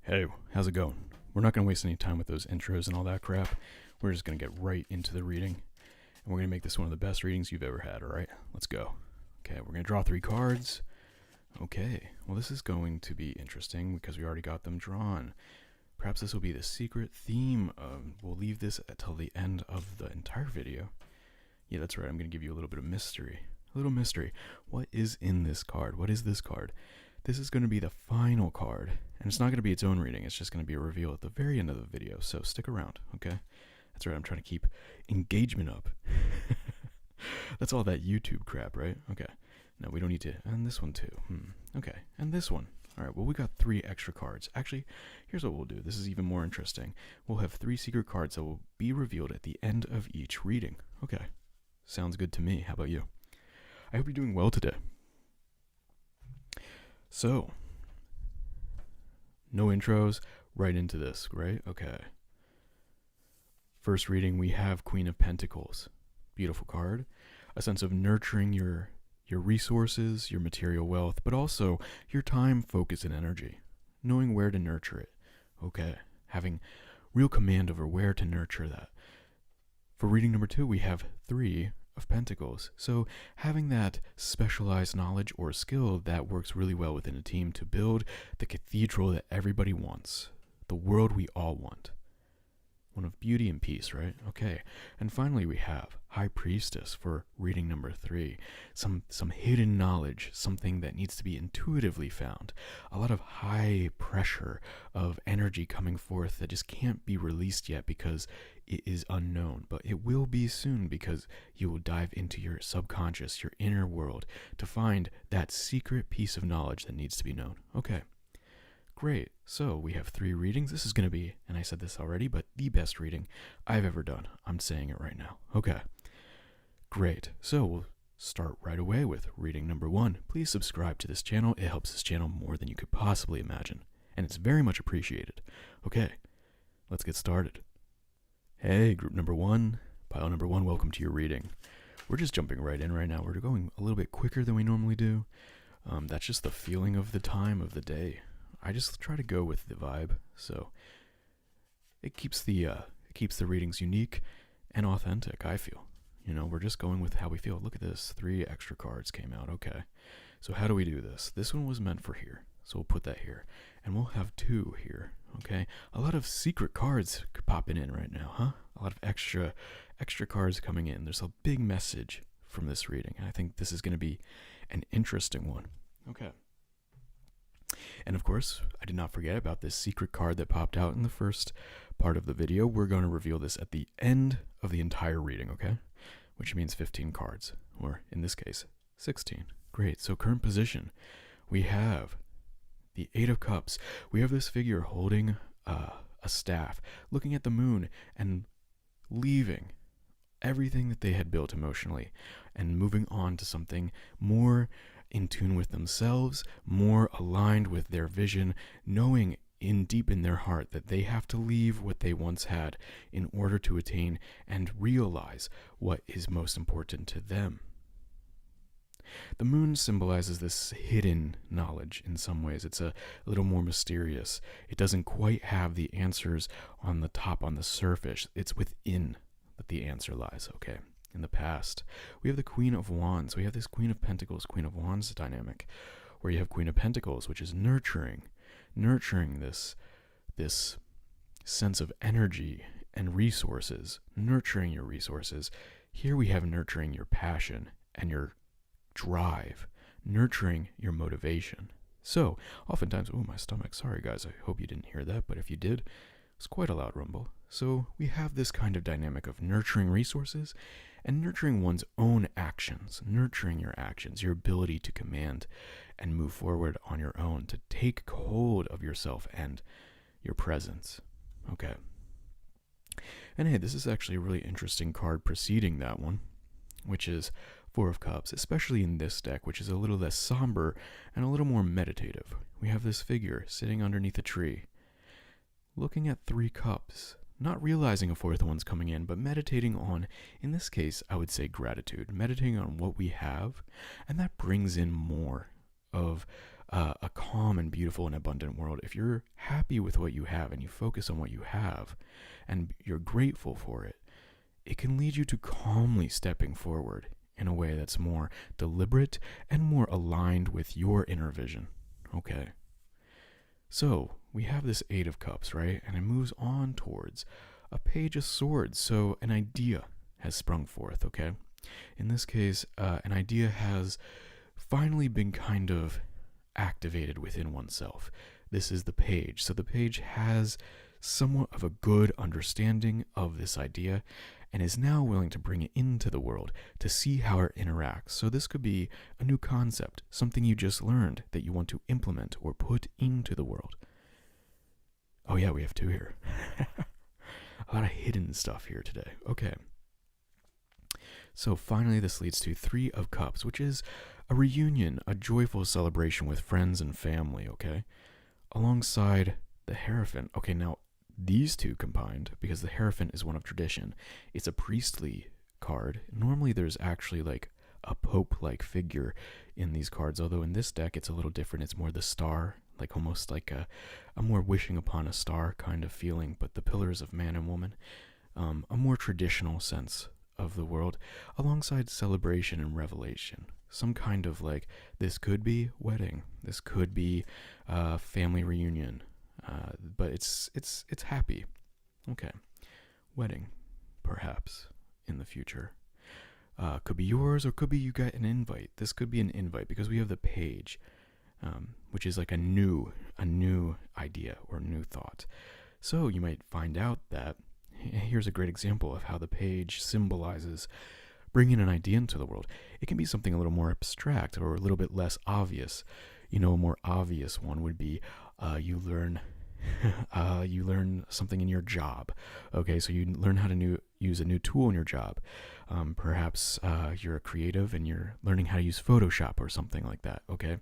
Hey, how's it going? We're not going to waste any time with those intros and all that crap. We're just going to get right into the reading. And we're going to make this one of the best readings you've ever had, alright? Let's go. Okay, we're going to draw 3 cards. Okay, well, this is going to be interesting because we already got them drawn. Perhaps this will be the secret theme. We'll leave this until the end of the entire video. Yeah, that's right. I'm going to give you a little bit of mystery. A little mystery. What is in this card? What is this card? This is going to be the final card, and it's not going to be its own reading. It's just going to be a reveal at the very end of the video, so stick around, okay? That's right, I'm trying to keep engagement up. That's all that YouTube crap, right? Okay. No, we don't need to. And this one too. Okay, and this one. All right, well, we got 3 extra cards. Actually, here's what we'll do. This is even more interesting. We'll have 3 secret cards that will be revealed at the end of each reading. Okay, sounds good to me. How about you? I hope you're doing well today. So, no intros, right into this, right? Okay. First reading, we have Queen of Pentacles. Beautiful card. A sense of nurturing your resources, your material wealth, but also your time, focus, and energy. Knowing where to nurture it. Okay. Having real command over where to nurture that. For reading number 2, we have 3 of Pentacles. So having that specialized knowledge or skill that works really well within a team to build the cathedral that everybody wants. The world we all want. One of beauty and peace, right? Okay. And finally we have High Priestess for reading number 3. Some hidden knowledge, something that needs to be intuitively found. A lot of high pressure of energy coming forth that just can't be released yet because it is unknown, but it will be soon because you will dive into your subconscious, your inner world, to find that secret piece of knowledge that needs to be known. Okay. Great. So we have 3 readings. This is going to be, and I said this already, but the best reading I've ever done. I'm saying it right now. Okay. Great. So we'll start right away with reading number 1. Please subscribe to this channel. It helps this channel more than you could possibly imagine, and it's very much appreciated. Okay. Let's get started. Hey, group number 1, pile number 1, welcome to your reading. We're just jumping right in right now. We're going a little bit quicker than we normally do. That's just the feeling of the time of the day. I just try to go with the vibe, so it keeps the readings unique and authentic, I feel. You know, we're just going with how we feel. Look at this, 3 extra cards came out. Okay, so how do we do this? This one was meant for here, so we'll put that here. And we'll have 2 here, okay? A lot of secret cards popping in right now, huh? A lot of extra cards coming in. There's a big message from this reading. I think this is going to be an interesting one. Okay. And of course, I did not forget about this secret card that popped out in the first part of the video. We're going to reveal this at the end of the entire reading, okay? Which means 15 cards, or in this case, 16. Great. So current position, we have the 8 of Cups. We have this figure holding a staff, looking at the moon and leaving everything that they had built emotionally and moving on to something more in tune with themselves, more aligned with their vision, knowing deep in their heart that they have to leave what they once had in order to attain and realize what is most important to them. The moon symbolizes this hidden knowledge in some ways. It's a little more mysterious. It doesn't quite have the answers on the top, on the surface. It's within that the answer lies, okay? In the past, we have the Queen of Wands. We have this Queen of Pentacles, Queen of Wands dynamic, where you have Queen of Pentacles, which is nurturing this sense of energy and resources, nurturing your resources. Here we have nurturing your passion and your drive, nurturing your motivation. So, oftentimes, oh, my stomach, sorry guys, I hope you didn't hear that, but if you did, it's quite a loud rumble. So, we have this kind of dynamic of nurturing resources and nurturing one's own actions, nurturing your actions, your ability to command and move forward on your own, to take hold of yourself and your presence. Okay. And hey, this is actually a really interesting card preceding that one, which is 4 of Cups, especially in this deck, which is a little less somber and a little more meditative. We have this figure sitting underneath a tree, looking at 3 cups, not realizing a 4th one's coming in, but meditating on, in this case, I would say gratitude, meditating on what we have, and that brings in more of a calm and beautiful and abundant world, if you're happy with what you have and you focus on what you have and you're grateful for it, it can lead you to calmly stepping forward in a way that's more deliberate and more aligned with your inner vision. Okay. So we have this Eight of Cups, right? And it moves on towards a Page of Swords. So an idea has sprung forth, okay? In this case, an idea has finally been kind of activated within oneself. This is the Page. So the Page has somewhat of a good understanding of this idea and is now willing to bring it into the world to see how it interacts. So this could be a new concept, something you just learned that you want to implement or put into the world. Oh yeah, we have two here. A lot of hidden stuff here today. Okay. So finally, this leads to Three of Cups, which is a reunion, a joyful celebration with friends and family, okay? Alongside the Hierophant. Okay, now these two combined, because the Hierophant is one of tradition, it's a priestly card. Normally there's actually like a pope-like figure in these cards, although in this deck it's a little different. It's more the star, like almost like a more wishing upon a star kind of feeling, but the pillars of man and woman, a more traditional sense of the world, alongside celebration and revelation. Some kind of like, this could be wedding, this could be family reunion, but it's happy. Okay, wedding, perhaps in the future. Could be yours, or could be you got an invite. This could be an invite because we have the Page, which is like a new idea or new thought. So you might find out that here's a great example of how the Page symbolizes bringing an idea into the world. It can be something a little more abstract or a little bit less obvious. A more obvious one would be you learn something in your job. Okay, so you learn how to use a new tool in your job. Perhaps you're a creative and you're learning how to use Photoshop or something like that. Okay,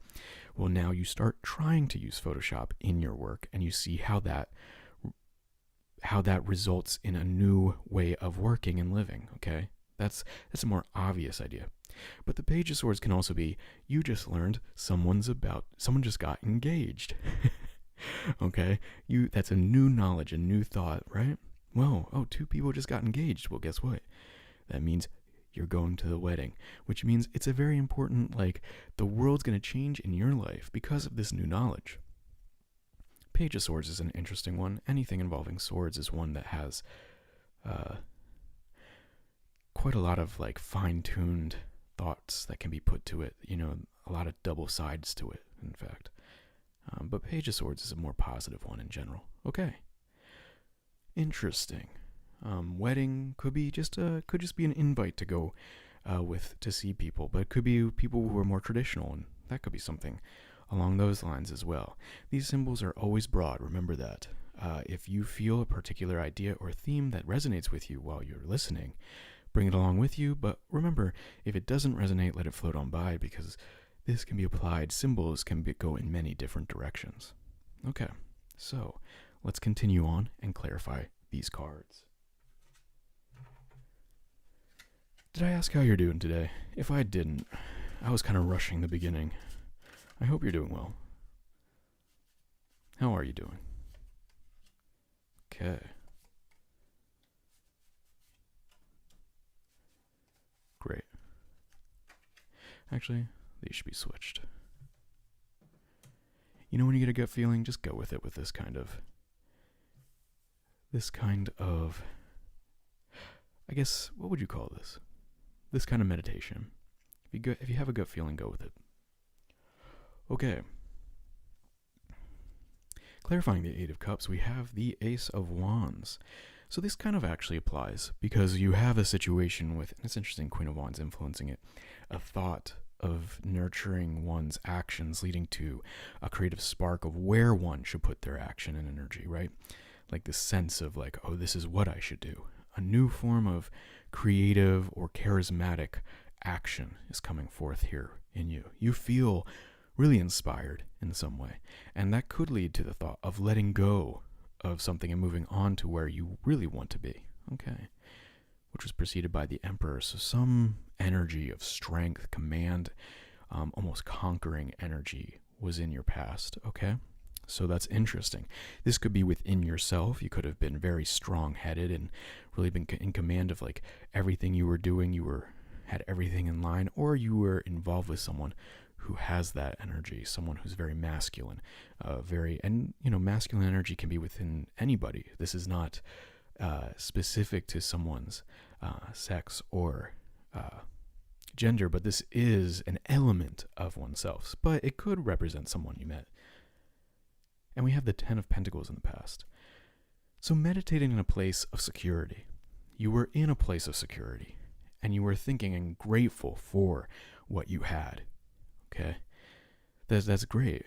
well, now you start trying to use Photoshop in your work and you see how that results in a new way of working and living. Okay, that's a more obvious idea. But the Page of Swords can also be, you just learned someone just got engaged. Okay, that's a new knowledge, a new thought, right? Whoa, two people just got engaged. Well, guess what? That means you're going to the wedding, which means it's a very important, like, the world's going to change in your life because of this new knowledge. Page of Swords is an interesting one. Anything involving swords is one that has quite a lot of like fine-tuned thoughts that can be put to it. A lot of double sides to it, in fact. But Page of Swords is a more positive one in general. Okay. Interesting. Wedding could just be an invite to go to see people, but it could be people who are more traditional, and that could be something along those lines as well. These symbols are always broad, remember that. If you feel a particular idea or theme that resonates with you while you're listening, bring it along with you, but remember, if it doesn't resonate, let it float on by, because this can be applied, symbols can go in many different directions. Okay, so let's continue on and clarify these cards. Did I ask how you're doing today? If I didn't, I was kind of rushing the beginning. I hope you're doing well. How are you doing? Okay. Great. Actually, these should be switched. When you get a gut feeling, just go with it with this kind of, I guess, what would you call this? This kind of meditation. If you have a gut feeling, go with it. Okay. Clarifying the Eight of Cups, we have the Ace of Wands. So this kind of actually applies because you have a situation with, and it's interesting, Queen of Wands influencing it, a thought of nurturing one's actions leading to a creative spark of where one should put their action and energy, right? Like this sense of like, oh, this is what I should do. A new form of creative or charismatic action is coming forth here in you. You feel really inspired in some way, and that could lead to the thought of letting go of something and moving on to where you really want to be. Okay. Which was preceded by the Emperor. So some energy of strength, command, almost conquering energy was in your past, okay? So that's interesting. This could be within yourself. You could have been very strong-headed and really been in command of like everything you were doing. Had everything in line, or you were involved with someone who has that energy, someone who's very masculine, masculine energy can be within anybody. This is not specific to someone's sex or gender, but this is an element of oneself. But it could represent someone you met. And we have the 10 of Pentacles in the past. So meditating in a place of security. You were in a place of security, and you were thinking and grateful for what you had. Okay? That's great.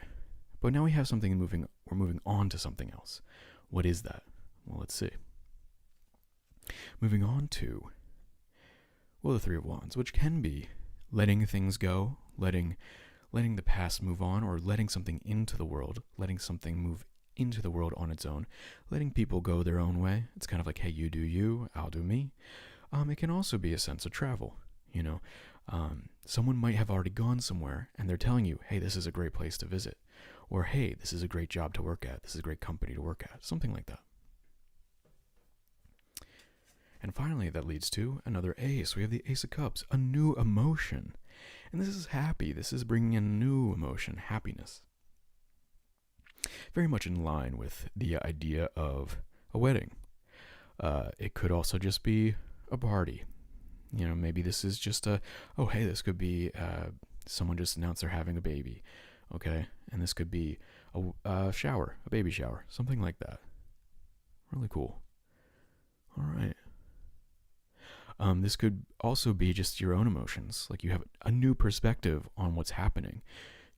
But now we have something we're moving on to something else. What is that? Well, let's see. Moving on to, the Three of Wands, which can be letting things go, letting the past move on, or letting something into the world, letting something move into the world on its own, letting people go their own way. It's kind of like, hey, you do you, I'll do me. It can also be a sense of travel, someone might have already gone somewhere and they're telling you, hey, this is a great place to visit, or hey, this is a great job to work at, this is a great company to work at, something like that. And finally, that leads to another ace. We have the Ace of Cups, a new emotion. And this is happy. This is bringing in a new emotion, happiness. Very much in line with the idea of a wedding. It could also just be a party. Maybe this is just this could be someone just announced they're having a baby. Okay? And this could be a shower, a baby shower, something like that. Really cool. All right. This could also be just your own emotions. Like you have a new perspective on what's happening.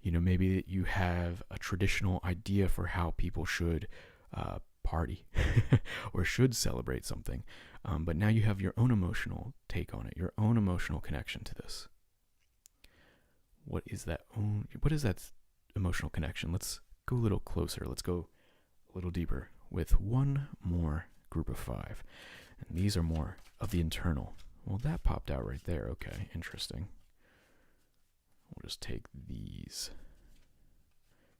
Maybe you have a traditional idea for how people should party or should celebrate something. But now you have your own emotional take on it, your own emotional connection to this. What is that emotional connection? Let's go a little closer. Let's go a little deeper with one more group of 5. And these are more of the internal. Well, that popped out right there. Okay, interesting. We'll just take these.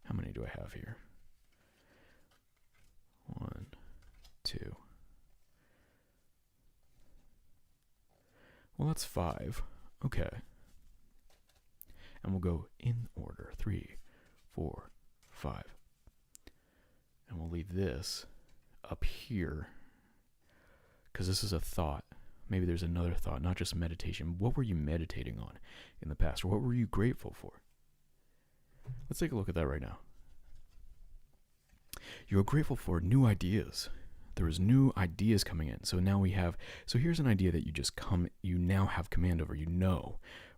How many do I have here? 1, 2. Well, that's 5. Okay. And we'll go in order. 3, 4, 5. And we'll leave this up here, because this is a thought. Maybe there's another thought, not just meditation. What were you meditating on in the past? Or what were you grateful for? Let's take a look at that right now. You're grateful for new ideas. There was new ideas coming in. So here's an idea that you now have command over,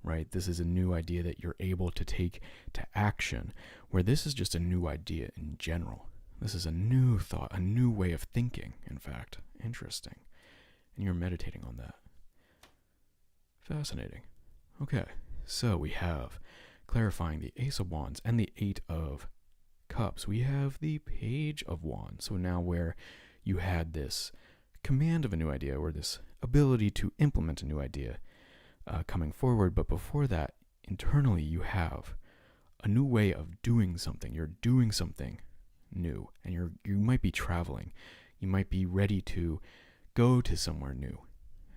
right? This is a new idea that you're able to take to action, where this is just a new idea in general. This is a new thought, a new way of thinking, in fact. Interesting. And you're meditating on that. Fascinating. Okay, so we have clarifying the Ace of Wands and the 8 of Cups. We have the Page of Wands. So now where you had this command of a new idea, or this ability to implement a new idea coming forward, but before that, internally you have a new way of doing something. You're doing something new, and you might be traveling. You might be ready to go to somewhere new.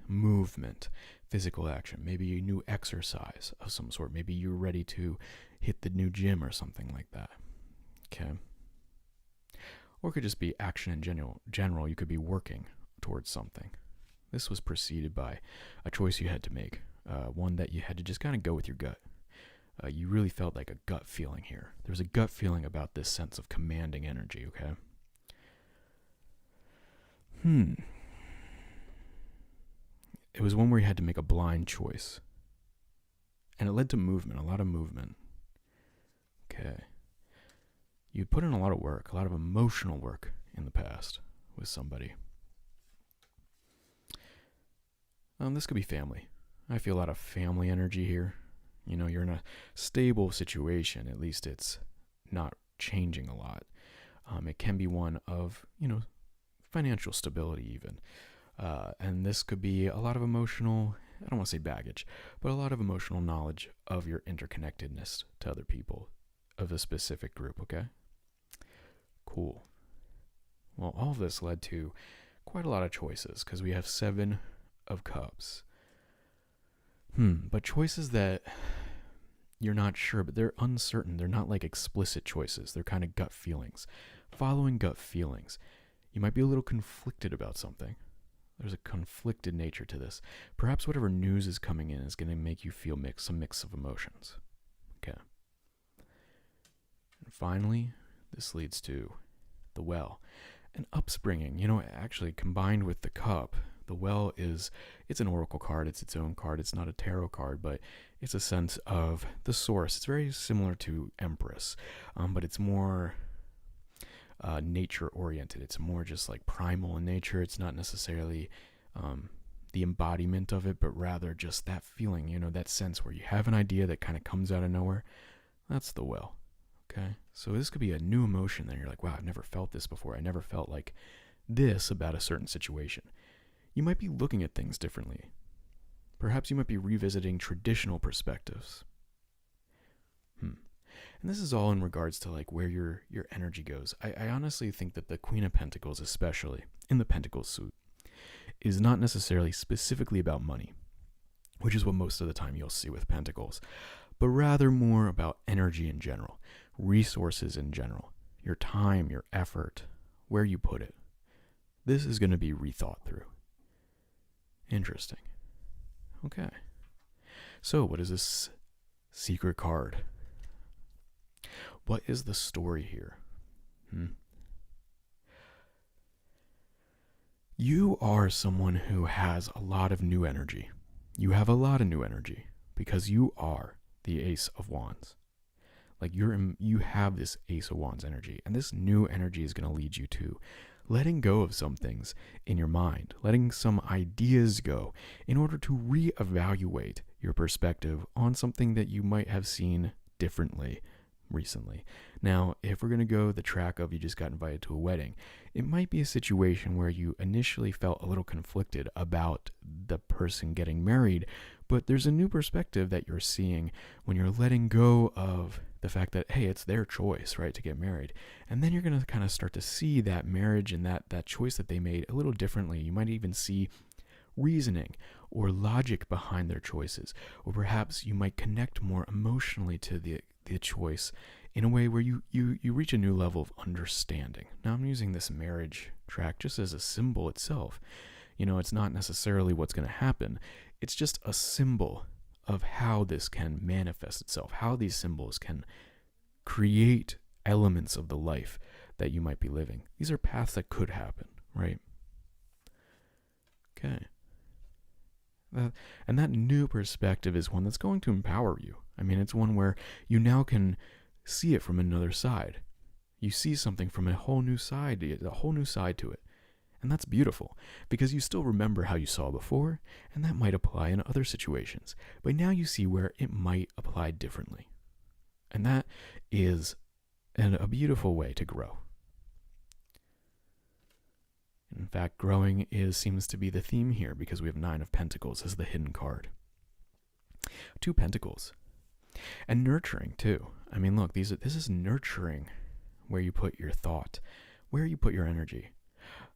Movement, physical action, maybe a new exercise of some sort. Maybe you're ready to hit the new gym or something like that. Okay. Or it could just be action in general. You could be working towards something. This was preceded by a choice you had to make, one that you had to just kind of go with your gut. You really felt like a gut feeling here. There was a gut feeling about this sense of commanding energy, okay? It was one where you had to make a blind choice. And it led to movement, a lot of movement. Okay. You put in a lot of work, a lot of emotional work in the past with somebody. This could be family. I feel a lot of family energy here. You're in a stable situation. At least it's not changing a lot. It can be one of, financial stability even. And this could be a lot of emotional, I don't want to say baggage, but a lot of emotional knowledge of your interconnectedness to other people. of a specific group, okay? Cool. Well, all of this led to quite a lot of choices because we have 7 of Cups. But choices that you're not sure, but they're uncertain. They're not like explicit choices. They're kind of gut feelings. Following gut feelings. You might be a little conflicted about something. There's a conflicted nature to this. Perhaps whatever news is coming in is going to make you feel some mix of emotions. Okay. And finally, this leads to the Well. An upspringing, actually combined with the Cup, the Well it's an oracle card, it's its own card, it's not a tarot card, but it's a sense of the source. It's very similar to Empress, but it's more nature oriented. It's more just like primal in nature. It's not necessarily the embodiment of it, but rather just that feeling, that sense where you have an idea that kind of comes out of nowhere. That's the Well. Okay, so this could be a new emotion that you're like, wow, I've never felt this before. I never felt like this about a certain situation. You might be looking at things differently. Perhaps you might be revisiting traditional perspectives. And this is all in regards to like where your energy goes. I honestly think that the Queen of Pentacles, especially in the Pentacles suit, is not necessarily specifically about money, which is what most of the time you'll see with Pentacles, but rather more about energy in general, resources in general, your time, your effort, where you put it. This is going to be rethought through. Interesting. Okay. So what is this secret card? What is the story here? You are someone who has a lot of new energy. You have a lot of new energy because you are the Ace of Wands. Like you have this Ace of Wands energy, and this new energy is going to lead you to letting go of some things in your mind, letting some ideas go in order to reevaluate your perspective on something that you might have seen differently recently. Now, if we're going to go the track of you just got invited to a wedding, it might be a situation where you initially felt a little conflicted about the person getting married, but there's a new perspective that you're seeing when you're letting go of the fact that, hey, it's their choice, right, to get married. And then you're going to kind of start to see that marriage and that choice that they made a little differently. You might even see reasoning or logic behind their choices, or perhaps you might connect more emotionally to the choice in a way where you reach a new level of understanding. Now, I'm using this marriage track just as a symbol itself. It's not necessarily what's going to happen. It's just a symbol of how this can manifest itself, how these symbols can create elements of the life that you might be living. These are paths that could happen, right? Okay. And that new perspective is one that's going to empower you. I mean, it's one where you now can see it from another side. You see something from a whole new side to it. And that's beautiful, because you still remember how you saw before, and that might apply in other situations. But now you see where it might apply differently. And that is a beautiful way to grow. In fact, growing seems to be the theme here, because we have 9 of Pentacles as the hidden card. 2 Pentacles. And nurturing, too. I mean, look, this is nurturing where you put your thought, where you put your energy.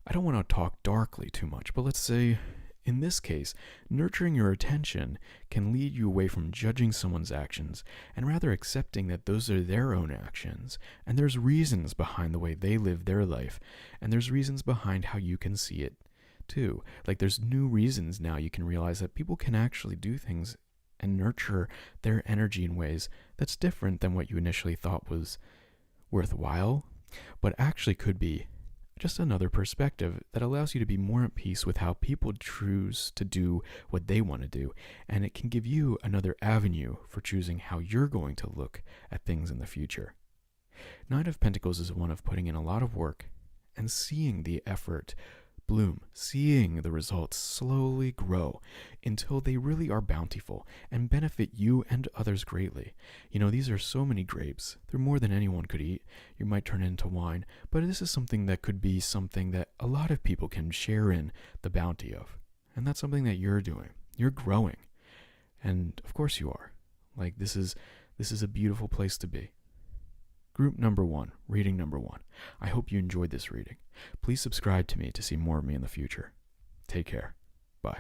I don't want to talk darkly too much, but let's say, in this case, nurturing your attention can lead you away from judging someone's actions and rather accepting that those are their own actions, and there's reasons behind the way they live their life, and there's reasons behind how you can see it, too. Like, there's new reasons now you can realize that people can actually do things and nurture their energy in ways that's different than what you initially thought was worthwhile, but actually could be just another perspective that allows you to be more at peace with how people choose to do what they want to do, and it can give you another avenue for choosing how you're going to look at things in the future. 9 of Pentacles is one of putting in a lot of work and seeing the effort bloom, seeing the results slowly grow until they really are bountiful and benefit you and others greatly. These are so many grapes. They're more than anyone could eat. You might turn it into wine, but this is something that could be something that a lot of people can share in the bounty of. And that's something that you're doing. You're growing. And of course you are. Like, this is a beautiful place to be. Group number 1, reading number 1. I hope you enjoyed this reading. Please subscribe to me to see more of me in the future. Take care. Bye.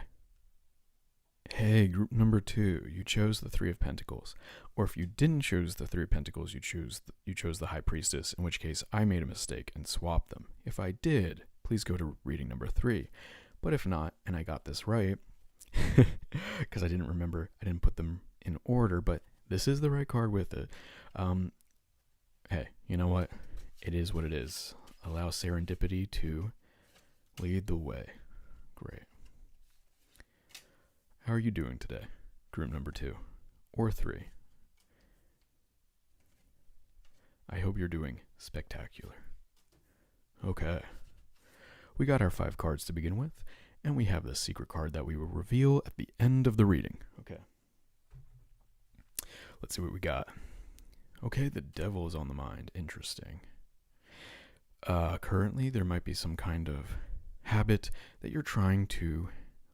Hey, group number 2, you chose the Three of Pentacles. Or if you didn't choose the Three of Pentacles, you chose the High Priestess, in which case I made a mistake and swapped them. If I did, please go to reading number 3. But if not, and I got this right, because I didn't put them in order, but this is the right card with it. Hey, you know what? It is what it is. Allow serendipity to lead the way. Great. How are you doing today? Group number 2 or 3. I hope you're doing spectacular. Okay. We got our 5 cards to begin with, and we have the secret card that we will reveal at the end of the reading. Okay. Let's see what we got. Okay, the devil is on the mind. Interesting. Currently, there might be some kind of habit that you're trying to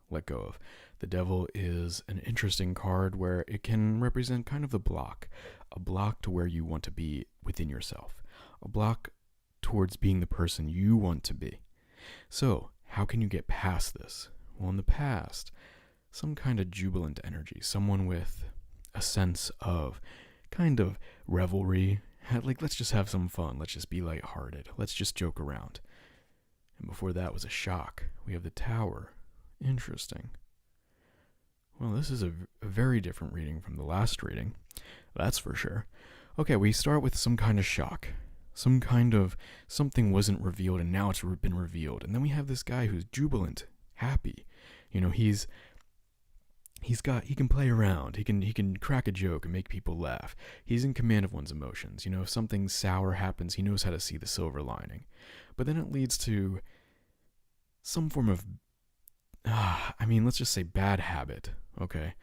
let go of. The devil is an interesting card where it can represent kind of the block. A block to where you want to be within yourself. A block towards being the person you want to be. So, how can you get past this? Well, in the past, some kind of jubilant energy. Someone with a sense of kind of revelry, like let's just have some fun, let's just be lighthearted, let's just joke around. And before that was a shock. We have the Tower. Interesting. Well, this is a very different reading from the last reading, that's for sure. Okay, we start with some kind of shock. Some kind of something wasn't revealed and now it's been revealed. And then we have this guy who's jubilant, happy. You know, he can play around. He can crack a joke and make people laugh. He's in command of one's emotions. You know, if something sour happens, he knows how to see the silver lining. But then it leads to some form of, let's just say bad habit. Okay,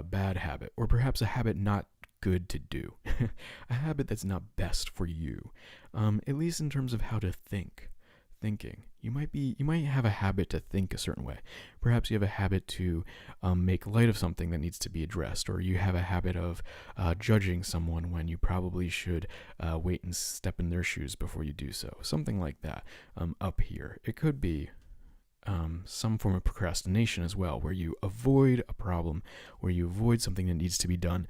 bad habit, or perhaps a habit not good to do, a habit that's not best for you. At least in terms of how to think. Thinking. You might have a habit to think a certain way. Perhaps you have a habit to make light of something that needs to be addressed, or you have a habit of judging someone when you probably should wait and step in their shoes before you do so. Something like that. Up here, it could be some form of procrastination as well, where you avoid a problem, where you avoid something that needs to be done,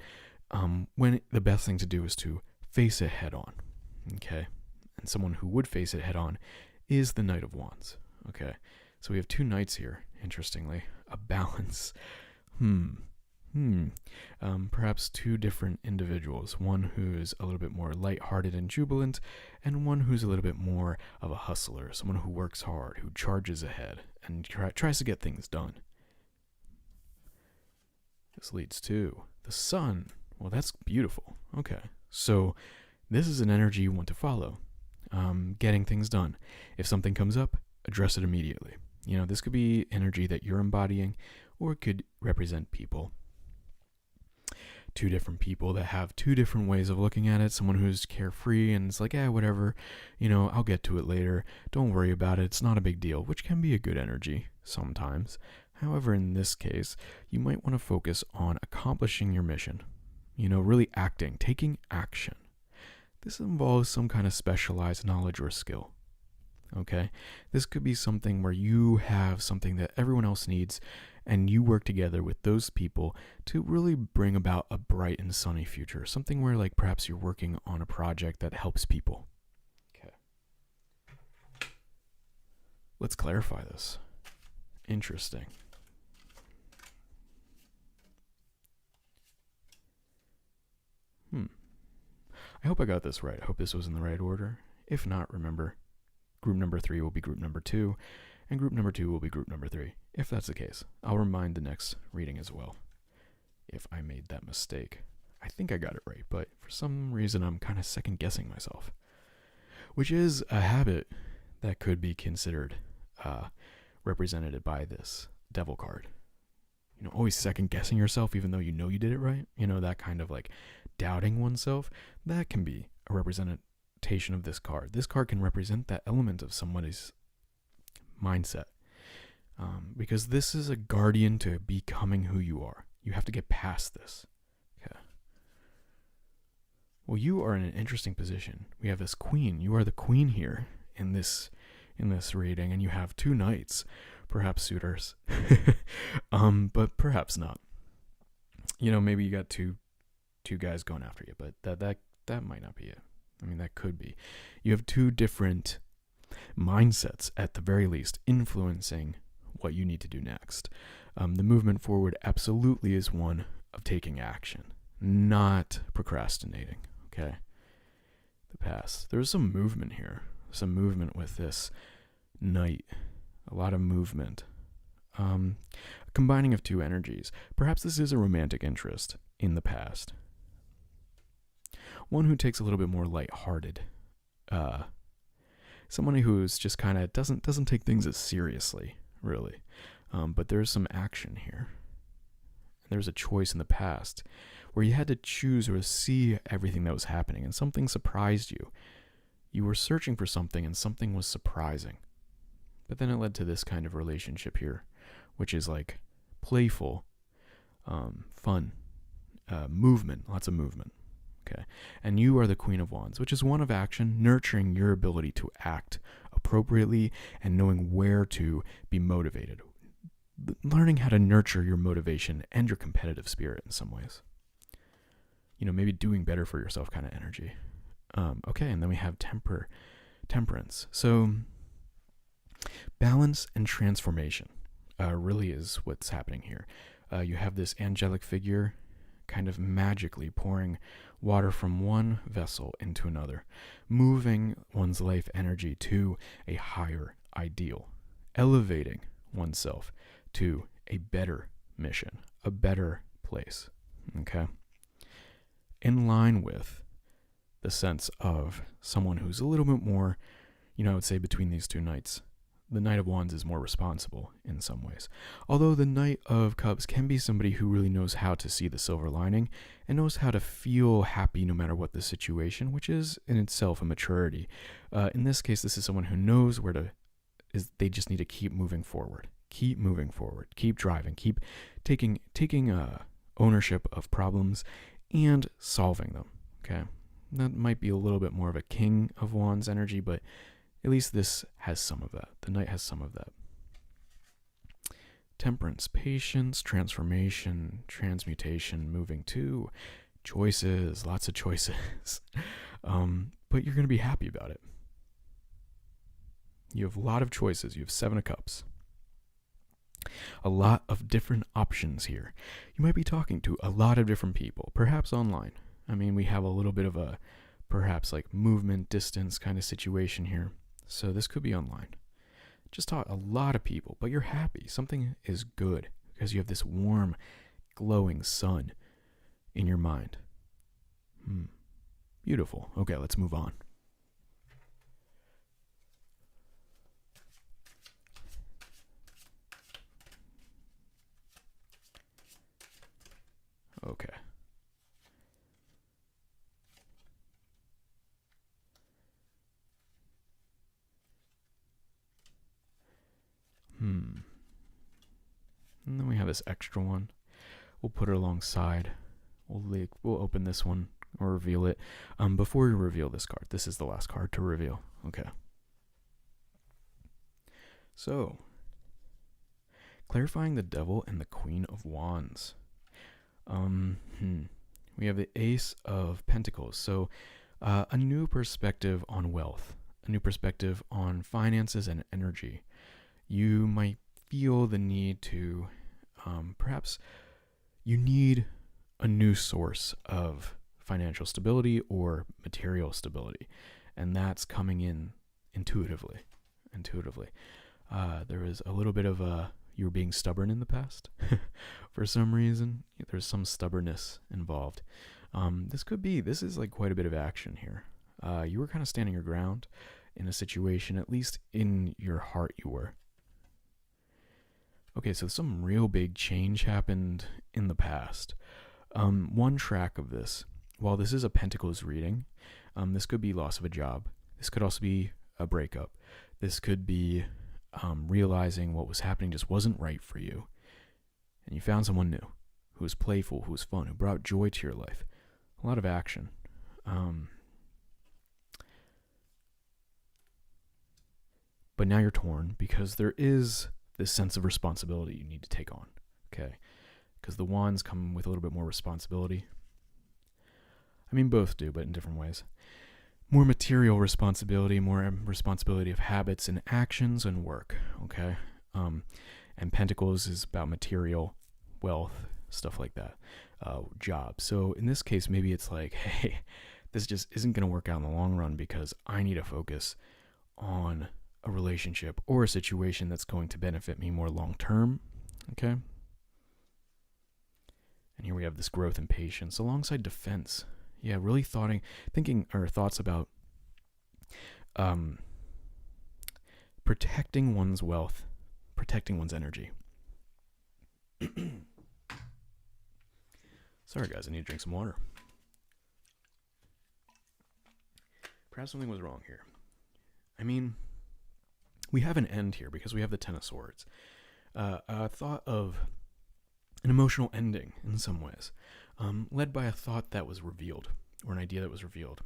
when the best thing to do is to face it head on. Okay, and someone who would face it head on is the Knight of Wands. Okay, so we have 2 knights here, interestingly. A balance. Perhaps 2 different individuals. One who's a little bit more lighthearted and jubilant, and one who's a little bit more of a hustler. Someone who works hard, who charges ahead, and tries to get things done. This leads to the Sun. Well, that's beautiful. Okay, so this is an energy you want to follow. Getting things done. If something comes up, address it immediately. You know, this could be energy that you're embodying, or it could represent people. 2 different people that have 2 different ways of looking at it. Someone who's carefree and it's like, whatever, you know, I'll get to it later. Don't worry about it. It's not a big deal, which can be a good energy sometimes. However, in this case, you might want to focus on accomplishing your mission. You know, really acting, taking action. This involves some kind of specialized knowledge or skill. Okay? This could be something where you have something that everyone else needs, and you work together with those people to really bring about a bright and sunny future. Something where, like, perhaps you're working on a project that helps people. Okay. Let's clarify this. Interesting. I hope I got this right. I hope this was in the right order. If not, remember, group number 3 will be group number 2, and group number 2 will be group number 3. If that's the case, I'll remind the next reading as well, if I made that mistake. I think I got it right, but for some reason I'm kind of second-guessing myself, which is a habit that could be considered represented by this Devil card. You know, always second-guessing yourself even though you know you did it right. You know, that kind of like doubting oneself, that can be a representation of this card. This card can represent that element of somebody's mindset, because this is a guardian to becoming who you are. You have to get past this. Okay. Well, you are in an interesting position. We have this queen. You are the queen here in this reading, and you have two knights, perhaps suitors, but perhaps not. Maybe you got two guys going after you, but that might not be it. I mean, that could be. You have two different mindsets, at the very least, influencing what you need to do next. The movement forward absolutely is one of taking action, not procrastinating. Okay. The past. There's some movement here. Some movement with this knight. A lot of movement. Combining of two energies. Perhaps this is a romantic interest in the past. One who takes a little bit more lighthearted. Somebody who's just kind of doesn't take things as seriously, really. But there's some action here. There's a choice in the past where you had to choose or see everything that was happening, and something surprised you. You were searching for something, and something was surprising. But then it led to this kind of relationship here, which is like playful, fun, movement, lots of movement. Okay. And you are the Queen of Wands, which is one of action, nurturing your ability to act appropriately and knowing where to be motivated. Learning how to nurture your motivation and your competitive spirit in some ways. Maybe doing better for yourself kind of energy. Okay, and then we have temperance. So balance and transformation really is what's happening here. You have this angelic figure kind of magically pouring water from one vessel into another, moving one's life energy to a higher ideal, elevating oneself to a better mission, a better place. Okay? In line with the sense of someone who's a little bit more, I would say between these two knights, the Knight of Wands is more responsible in some ways. Although the Knight of Cups can be somebody who really knows how to see the silver lining and knows how to feel happy no matter what the situation, which is in itself a maturity. In this case, this is someone who knows they just need to keep moving forward. Keep moving forward. Keep driving. Keep taking ownership of problems and solving them. Okay? That might be a little bit more of a King of Wands energy, but at least this has some of that. The Knight has some of that. Temperance, patience, transformation, transmutation, moving to choices, lots of choices. But you're going to be happy about it. You have a lot of choices. You have 7 of Cups. A lot of different options here. You might be talking to a lot of different people, perhaps online. I mean, we have a little bit of a perhaps like movement, distance kind of situation here. So this could be online. Just talk a lot of people, but you're happy. Something is good because you have this warm, glowing sun in your mind. Beautiful. Okay, let's move on. Okay. And then we have this extra one. We'll put it alongside. We'll open this one or reveal it. Before we reveal this card, this is the last card to reveal. Okay. So, clarifying the Devil and the Queen of Wands. We have the Ace of Pentacles. So, a new perspective on wealth, a new perspective on finances and energy. You might feel the need to, perhaps you need a new source of financial stability or material stability, and that's coming in intuitively. There was a little bit of you were being stubborn in the past. For some reason, there's some stubbornness involved. This is like quite a bit of action here. You were kind of standing your ground in a situation, at least in your heart you were. Okay, so some real big change happened in the past. One track of this, while this is a Pentacles reading, this could be loss of a job. This could also be a breakup. This could be realizing what was happening just wasn't right for you. And you found someone new, who was playful, who was fun, who brought joy to your life. A lot of action. But now you're torn because there is this sense of responsibility you need to take on, okay? Because the wands come with a little bit more responsibility. I mean, both do, but in different ways. More material responsibility, more responsibility of habits and actions and work, okay? And Pentacles is about material, wealth, stuff like that, job. So in this case, maybe it's like, hey, this just isn't going to work out in the long run because I need to focus on a relationship or a situation that's going to benefit me more long term, okay? And here we have this growth and patience alongside defense. Yeah, really thinking thoughts about protecting one's wealth, protecting one's energy. Sorry guys, I need to drink some water. Perhaps something was wrong here. I mean, we have an end here because we have the Ten of Swords. A thought of an emotional ending in some ways, led by a thought that was revealed, or an idea that was revealed.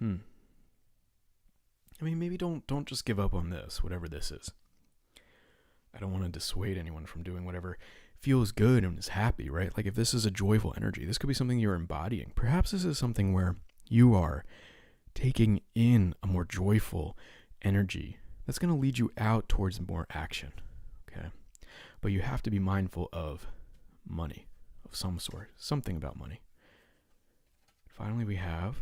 I mean, maybe don't just give up on this, whatever this is. I don't want to dissuade anyone from doing whatever feels good and is happy, right? Like if this is a joyful energy, this could be something you're embodying. Perhaps this is something where you are taking in a more joyful energy that's going to lead you out towards more action, okay? But you have to be mindful of money of some sort, something about money. Finally, we have,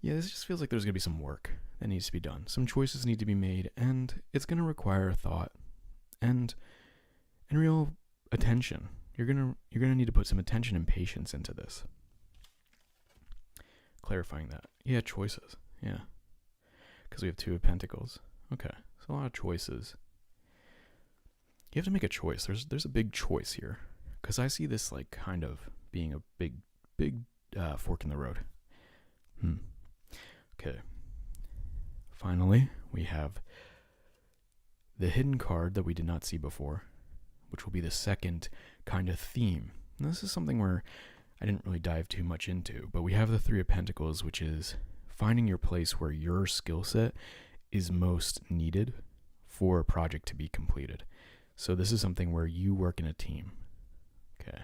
this just feels like there's going to be some work that needs to be done. Some choices need to be made, and it's going to require thought and real attention. You're going to need to put some attention and patience into this. Clarifying that. Yeah, choices. Yeah. Because we have Two of Pentacles. Okay. So a lot of choices. You have to make a choice. There's a big choice here. Because I see this like kind of being a big fork in the road. Okay. Finally, we have the hidden card that we did not see before, which will be the second kind of theme. And this is something where I didn't really dive too much into, but we have the Three of Pentacles, which is finding your place where your skill set is most needed for a project to be completed. So this is something where you work in a team. Okay.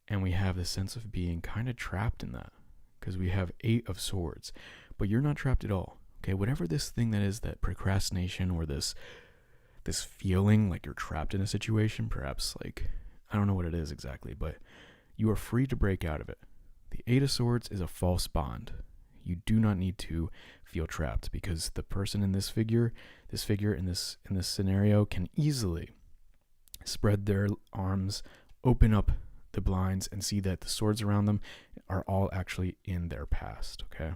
And we have the sense of being kind of trapped in that because we have Eight of Swords, but you're not trapped at all. Okay. Whatever this thing that is, that procrastination or this feeling like you're trapped in a situation, perhaps like, I don't know what it is exactly, but you are free to break out of it. The Eight of Swords is a false bond. You do not need to feel trapped because the person in this figure in this scenario can easily spread their arms, open up the blinds, and see that the swords around them are all actually in their past, okay?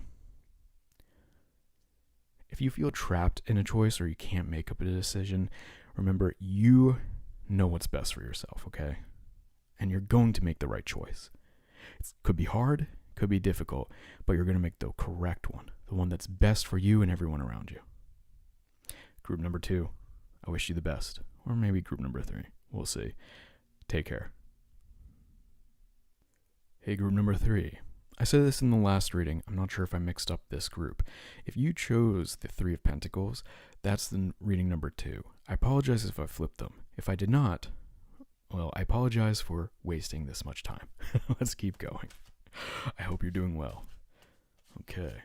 If you feel trapped in a choice or you can't make up a decision, remember you know what's best for yourself, okay? And you're going to make the right choice. It could be hard, could be difficult, but you're going to make the correct one, the one that's best for you and everyone around you. Group number 2, I wish you the best. Or maybe group number 3, we'll see. Take care. Hey, group number 3. I said this in the last reading. I'm not sure if I mixed up this group. If you chose the Three of Pentacles, that's the reading number 2. I apologize if I flipped them. If I did not, well, I apologize for wasting this much time. Let's keep going. I hope you're doing well. Okay.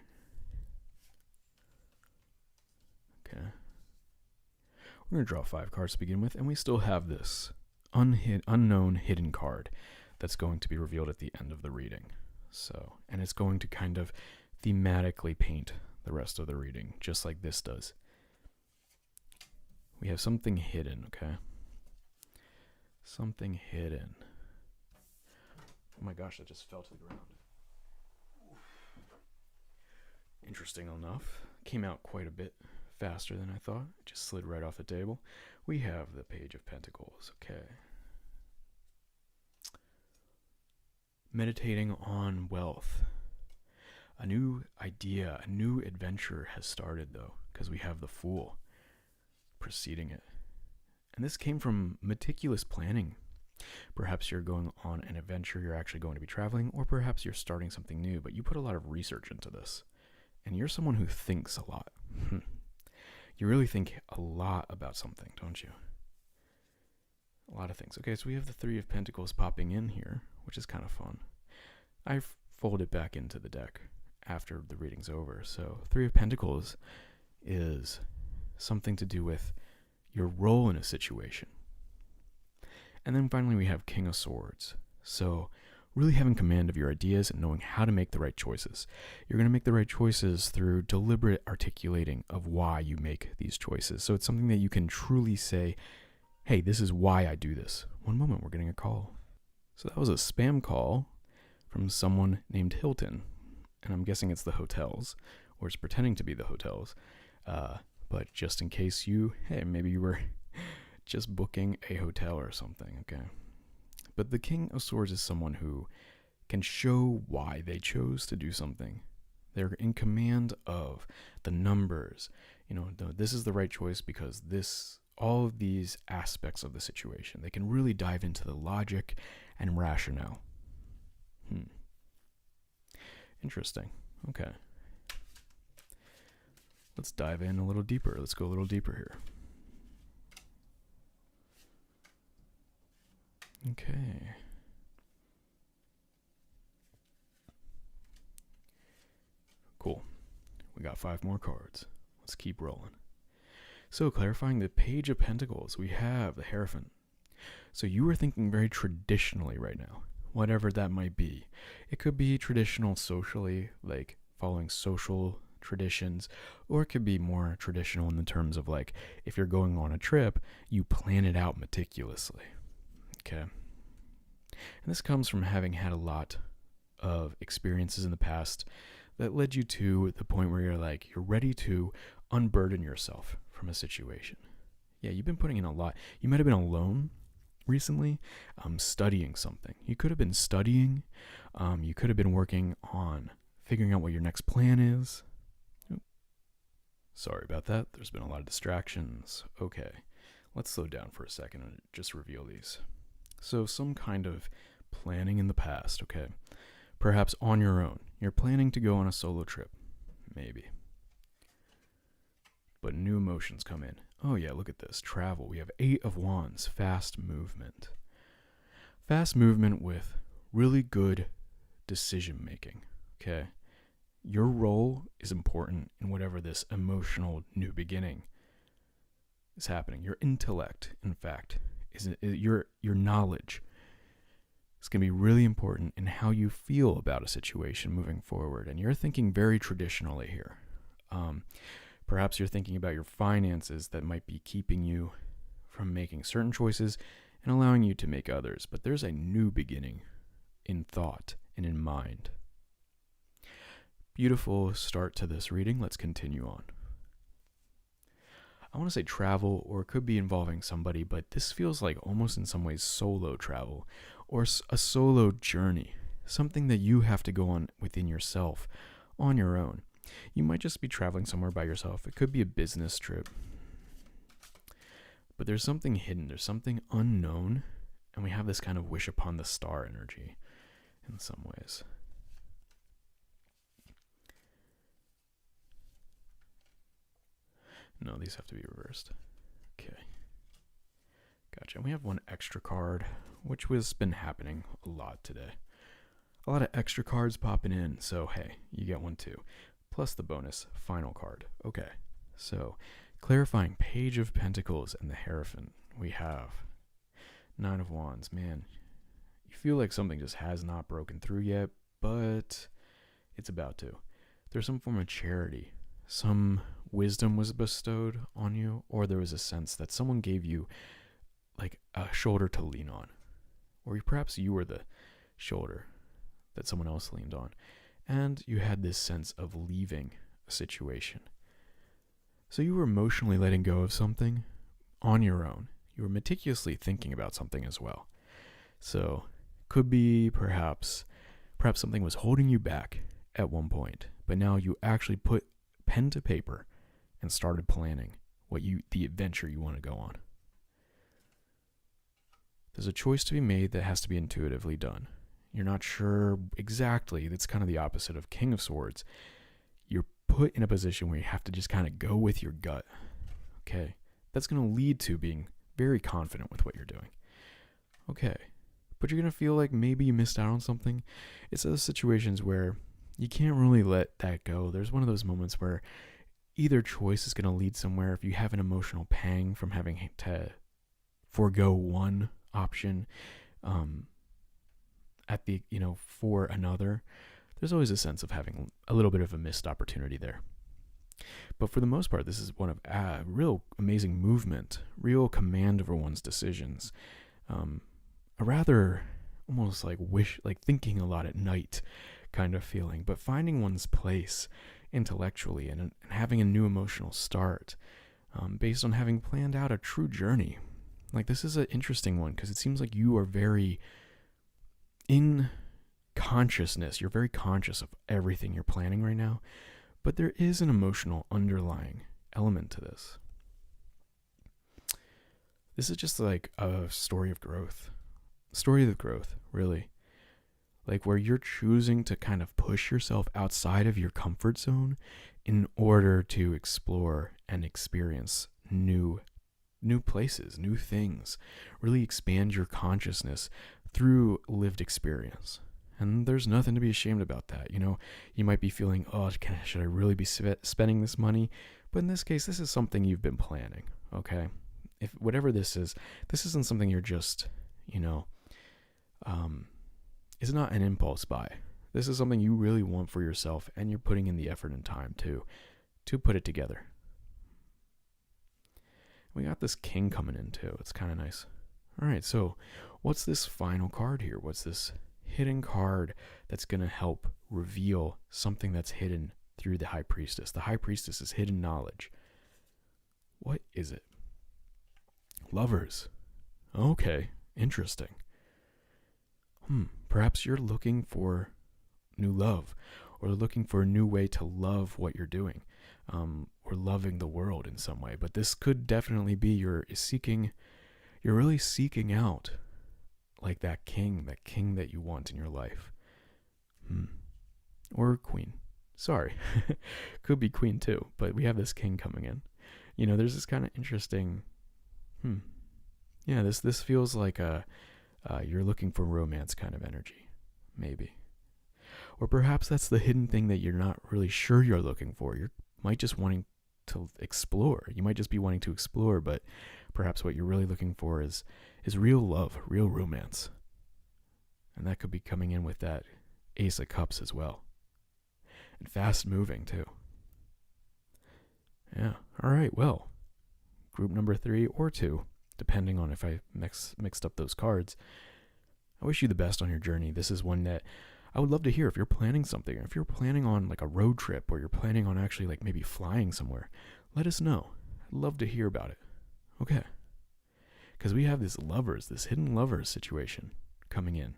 We're going to draw 5 cards to begin with, and we still have this unknown hidden card that's going to be revealed at the end of the reading. So, and it's going to kind of thematically paint the rest of the reading, just like this does. We have something hidden, okay? Something hidden. Oh my gosh, that just fell to the ground. Interesting enough. Came out quite a bit faster than I thought. It just slid right off the table. We have the Page of Pentacles, okay. Meditating on wealth. A new idea, a new adventure has started though, because we have the Fool preceding it. And this came from meticulous planning Perhaps you're going on an adventure, you're actually going to be traveling, or perhaps you're starting something new, but you put a lot of research into this. And you're someone who thinks a lot. You really think a lot about something, don't you? A lot of things. Okay, so we have the Three of Pentacles popping in here, which is kind of fun. I fold it back into the deck after the reading's over. So Three of Pentacles is something to do with your role in a situation. And then finally we have King of Swords. So really having command of your ideas and knowing how to make the right choices. You're going to make the right choices through deliberate articulating of why you make these choices. So it's something that you can truly say, hey, this is why I do this. One moment, we're getting a call. So that was a spam call from someone named Hilton. And I'm guessing it's the hotels, or it's pretending to be the hotels. But just in case maybe you were just booking a hotel or something, okay? But the King of Swords is someone who can show why they chose to do something. They're in command of the numbers. This is the right choice because all of these aspects of the situation. They can really dive into the logic and rationale. Interesting. Okay. Let's dive in a little deeper. Let's go a little deeper here. Okay. Cool. We got 5 more cards. Let's keep rolling. So clarifying the Page of Pentacles, we have the Hierophant. So you are thinking very traditionally right now, whatever that might be. It could be traditional socially, like following social traditions, or it could be more traditional in the terms of like, if you're going on a trip, you plan it out meticulously. Okay. And this comes from having had a lot of experiences in the past that led you to the point where you're ready to unburden yourself from a situation. Yeah, you've been putting in a lot. You might have been alone recently, studying something. You could have been studying. You could have been working on figuring out what your next plan is. Sorry about that. There's been a lot of distractions. Okay, let's slow down for a second and just reveal these. So some kind of planning in the past, okay? Perhaps on your own. You're planning to go on a solo trip. Maybe. But new emotions come in. Oh yeah, look at this. Travel. We have 8 of Wands. Fast movement. Fast movement with really good decision making, okay? Your role is important in whatever this emotional new beginning is happening. Your intellect, in fact, your knowledge is going to be really important in how you feel about a situation moving forward. And you're thinking very traditionally here. Perhaps you're thinking about your finances that might be keeping you from making certain choices and allowing you to make others. But there's a new beginning in thought and in mind. Beautiful start to this reading. Let's continue on. I want to say travel, or it could be involving somebody, but this feels like almost in some ways solo travel or a solo journey, something that you have to go on within yourself on your own. You might just be traveling somewhere by yourself. It could be a business trip, but there's something hidden. There's something unknown, and we have this kind of wish upon the star energy in some ways. No, these have to be reversed. Okay. Gotcha. And we have one extra card, which has been happening a lot today. A lot of extra cards popping in, so hey, you get one too. Plus the bonus final card. Okay. So, clarifying Page of Pentacles and the Hierophant. We have 9 of Wands. Man, you feel like something just has not broken through yet, but it's about to. There's some form of charity. Some wisdom was bestowed on you, or there was a sense that someone gave you like a shoulder to lean on, or perhaps you were the shoulder that someone else leaned on, and you had this sense of leaving a situation. So you were emotionally letting go of something on your own. You were meticulously thinking about something as well. So could be perhaps something was holding you back at one point, but now you actually put pen to paper and started planning the adventure you want to go on. There's a choice to be made that has to be intuitively done. You're not sure exactly. That's kind of the opposite of King of Swords. You're put in a position where you have to just kind of go with your gut. Okay. That's going to lead to being very confident with what you're doing. Okay. But you're going to feel like maybe you missed out on something. It's those situations where you can't really let that go. There's one of those moments where either choice is going to lead somewhere. If you have an emotional pang from having to forego one option for another, there's always a sense of having a little bit of a missed opportunity there. But for the most part, this is one of real amazing movement, real command over one's decisions. A rather almost like thinking a lot at night kind of feeling, but finding one's place intellectually and having a new emotional start based on having planned out a true journey. Like, this is an interesting one because it seems like you are very in consciousness. You're very conscious of everything you're planning right now, but there is an emotional underlying element to this. This is just like a story of growth. Story of growth, really. Like, where you're choosing to kind of push yourself outside of your comfort zone in order to explore and experience new places, new things, really expand your consciousness through lived experience. And there's nothing to be ashamed about that. You know, you might be feeling, should I really be spending this money? But in this case, this is something you've been planning, okay? If whatever this isn't something you're just, it's not an impulse buy. This is something you really want for yourself, and you're putting in the effort and time to put it together. We got this king coming in too. It's kind of nice. All right, so what's this final card here? What's this hidden card that's going to help reveal something that's hidden through the High Priestess? The High Priestess is hidden knowledge. What is it? Lovers. Okay, interesting. Perhaps you're looking for new love, or looking for a new way to love what you're doing, or loving the world in some way. But this could definitely be you're really seeking out like that king that you want in your life. Or queen. Sorry. Could be queen too, but we have this king coming in. There's this kind of interesting, yeah, this feels like you're looking for romance kind of energy, maybe. Or perhaps that's the hidden thing that you're not really sure you're looking for. You might just wanting to explore. You might just be wanting to explore, but perhaps what you're really looking for is real love, real romance. And that could be coming in with that Ace of Cups as well. And fast moving too. Yeah. All right. Well, group number 3 or 2, depending on if I mixed up those cards. I wish you the best on your journey. This is one that I would love to hear if you're planning something, if you're planning on like a road trip, or you're planning on actually like maybe flying somewhere. Let us know. I'd love to hear about it. Okay. Because we have this hidden lovers situation coming in.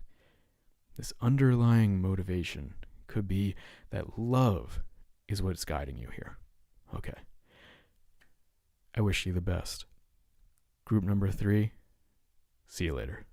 This underlying motivation could be that love is what's guiding you here. Okay. I wish you the best. Group number 3, see you later.